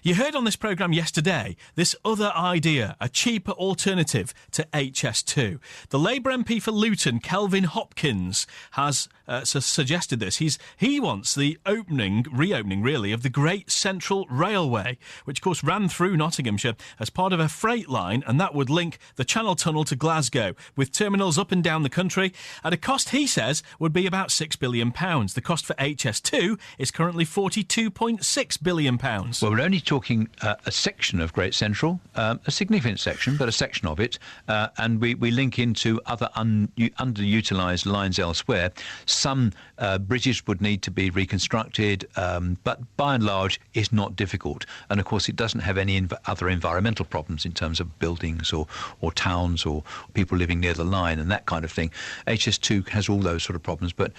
You heard on this programme yesterday this other idea, a cheaper alternative to HS2. The Labour MP for Luton, Kelvin Hopkins, has suggested this. He wants the reopening really, of the Great Central Railway, which of course ran through Nottinghamshire as part of a freight line, and that would link the Channel Tunnel to Glasgow, with terminals up and down the country, at a cost, he says, would be about £6 billion. The cost for HS2 is currently £42.6 billion. Well, we're only talking a section of Great Central, a significant section, but a section of it, and we link into other underutilised lines elsewhere. Some bridges would need to be reconstructed, but by and large it's not difficult. And of course it doesn't have any other environmental problems in terms of buildings or towns or people living near the line and that kind of thing. HS2 has all those sort of problems, but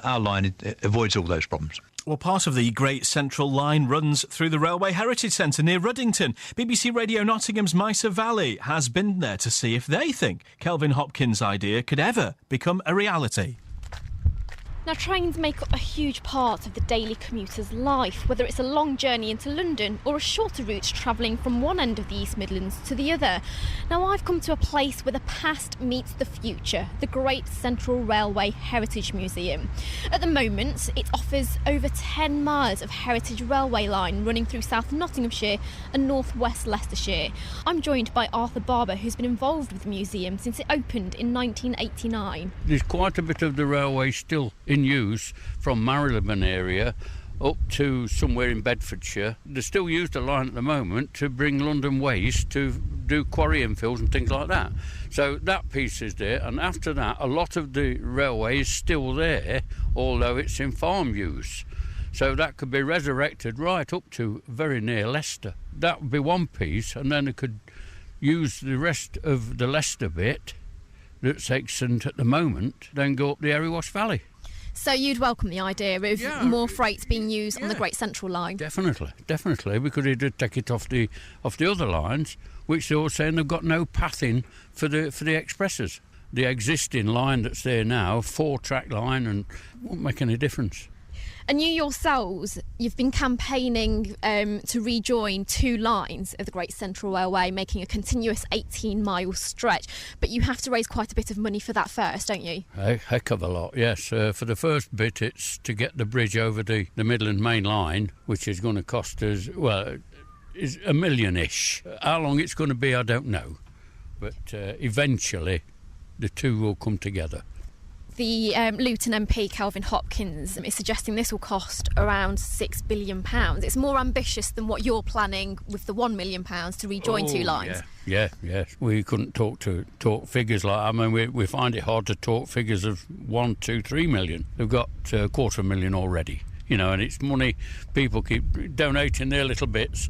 our line avoids all those problems. Well, part of the Great Central Line runs through the Railway Heritage Centre near Ruddington. BBC Radio Nottingham's Mysa Valley has been there to see if they think Kelvin Hopkins' idea could ever become a reality. Now, trains make up a huge part of the daily commuter's life, whether it's a long journey into London or a shorter route travelling from one end of the East Midlands to the other. Now, I've come to a place where the past meets the future, the Great Central Railway Heritage Museum. At the moment, it offers over 10 miles of heritage railway line running through South Nottinghamshire and North West Leicestershire. I'm joined by Arthur Barber, who's been involved with the museum since it opened in 1989. There's quite a bit of the railway still in use from Marylebone area up to somewhere in Bedfordshire. They still use the line at the moment to bring London waste to do quarry infills and things like that. So that piece is there, and after that a lot of the railway is still there, although it's in farm use. So that could be resurrected right up to very near Leicester. That would be one piece, and then it could use the rest of the Leicester bit that's extant at the moment, then go up the Erywash Valley. So you'd welcome the idea of more freight being used on the Great Central Line? Definitely, because it did take it off the other lines, which they're all saying they've got no pathing for the expresses. The existing line that's there now, 4-track line, and won't make any difference. And you yourselves, you've been campaigning to rejoin 2 lines of the Great Central Railway, making a continuous 18-mile stretch. But you have to raise quite a bit of money for that first, don't you? A heck of a lot, yes. For the first bit, it's to get the bridge over the Midland Main Line, which is going to cost us, is $1 million-ish. How long it's going to be, I don't know. But eventually, the two will come together. The Luton MP, Kelvin Hopkins, is suggesting this will cost around £6 billion. It's more ambitious than what you're planning with the £1 million to rejoin 2 lines. Yeah. We couldn't talk figures like that. I mean, we find it hard to talk figures of 1, 2, 3 million. They've got $250,000 already. And it's money people keep donating their little bits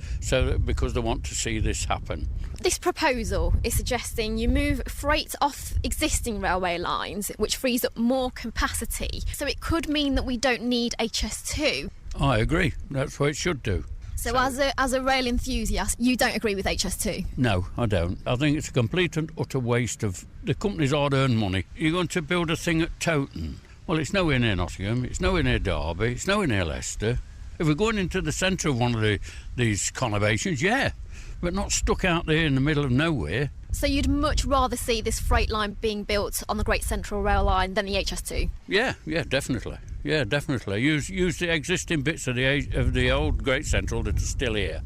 because they want to see this happen. This proposal is suggesting you move freight off existing railway lines, which frees up more capacity. So it could mean that we don't need HS2. I agree. That's what it should do. So as a rail enthusiast, you don't agree with HS2? No, I don't. I think it's a complete and utter waste of the company's hard-earned money. You're going to build a thing at Towton. Well, it's nowhere near Nottingham, it's nowhere near Derby, it's nowhere near Leicester. If we're going into the centre of one of these conurbations, but not stuck out there in the middle of nowhere. So you'd much rather see this freight line being built on the Great Central Rail Line than the HS2? Yeah, definitely. Yeah, definitely. Use the existing bits of the old Great Central that are still here.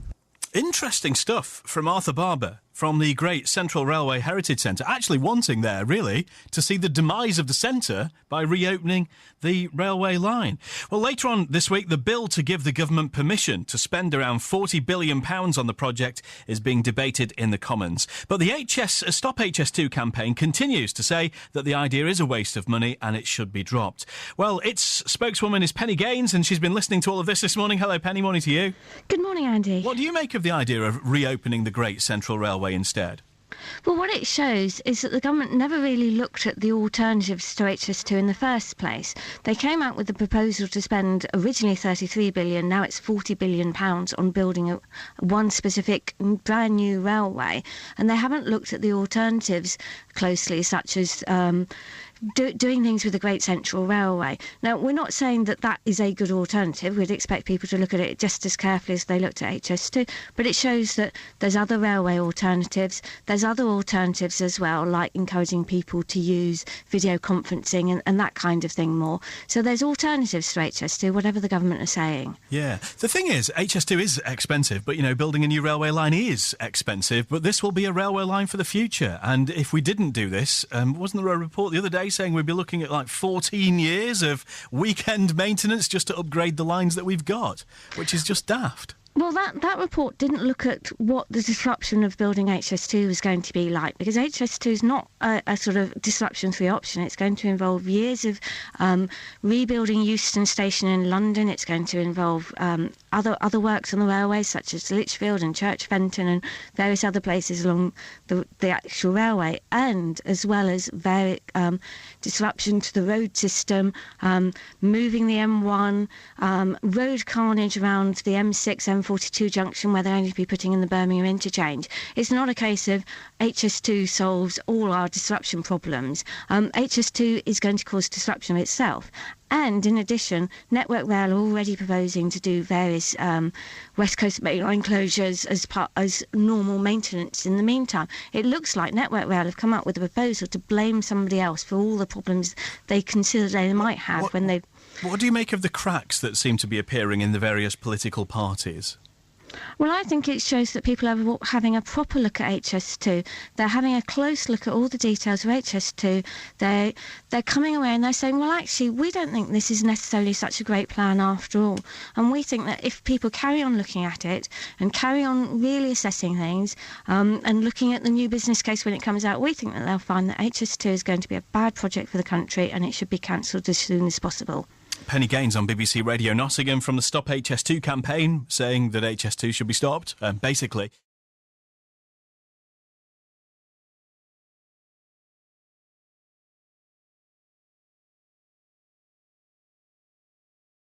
Interesting stuff from Arthur Barber from the Great Central Railway Heritage Centre, actually wanting there, really, to see the demise of the centre by reopening the railway line. Well, later on this week, the bill to give the government permission to spend around £40 billion on the project is being debated in the Commons. But the Stop HS2 campaign continues to say that the idea is a waste of money and it should be dropped. Well, its spokeswoman is Penny Gaines, and she's been listening to all of this morning. Hello, Penny. Morning to you. Good morning, Andy. What do you make of the idea of reopening the Great Central Railway instead? Well, what it shows is that the government never really looked at the alternatives to HS2 in the first place. They came out with the proposal to spend originally £33 billion, now it's £40 billion on building one specific brand new railway, and they haven't looked at the alternatives closely, such as doing things with the Great Central Railway. Now, we're not saying that that is a good alternative. We'd expect people to look at it just as carefully as they looked at HS2, but it shows that there's other railway alternatives. There's other alternatives as well, like encouraging people to use video conferencing and that kind of thing more. So there's alternatives to HS2, whatever the government are saying. Yeah. The thing is, HS2 is expensive, but, building a new railway line is expensive, but this will be a railway line for the future. And if we didn't do this, wasn't there a report the other day saying we'd be looking at like 14 years of weekend maintenance just to upgrade the lines that we've got, which is just daft. Well, that report didn't look at what the disruption of building HS2 was going to be like, because HS2 is not a sort of disruption-free option. It's going to involve years of rebuilding Euston Station in London. It's going to involve other works on the railway, such as Lichfield and Church Fenton and various other places along the actual railway, and as well as very disruption to the road system, moving the M1, road carnage around the M6, M42 junction where they're going to be putting in the Birmingham interchange. It's not a case of HS2 solves all our disruption problems. HS2 is going to cause disruption of itself. And in addition, Network Rail are already proposing to do various West Coast main line closures as normal maintenance in the meantime. It looks like Network Rail have come up with a proposal to blame somebody else for all the problems they consider they might have when they... What do you make of the cracks that seem to be appearing in the various political parties? Well, I think it shows that people are having a proper look at HS2. They're having a close look at all the details of HS2. They're coming away and they're saying, well, actually, we don't think this is necessarily such a great plan after all. And we think that if people carry on looking at it and carry on really assessing things and looking at the new business case when it comes out, we think that they'll find that HS2 is going to be a bad project for the country and it should be cancelled as soon as possible. Penny Gaines on BBC Radio Nottingham from the Stop HS2 campaign, saying that HS2 should be stopped, basically.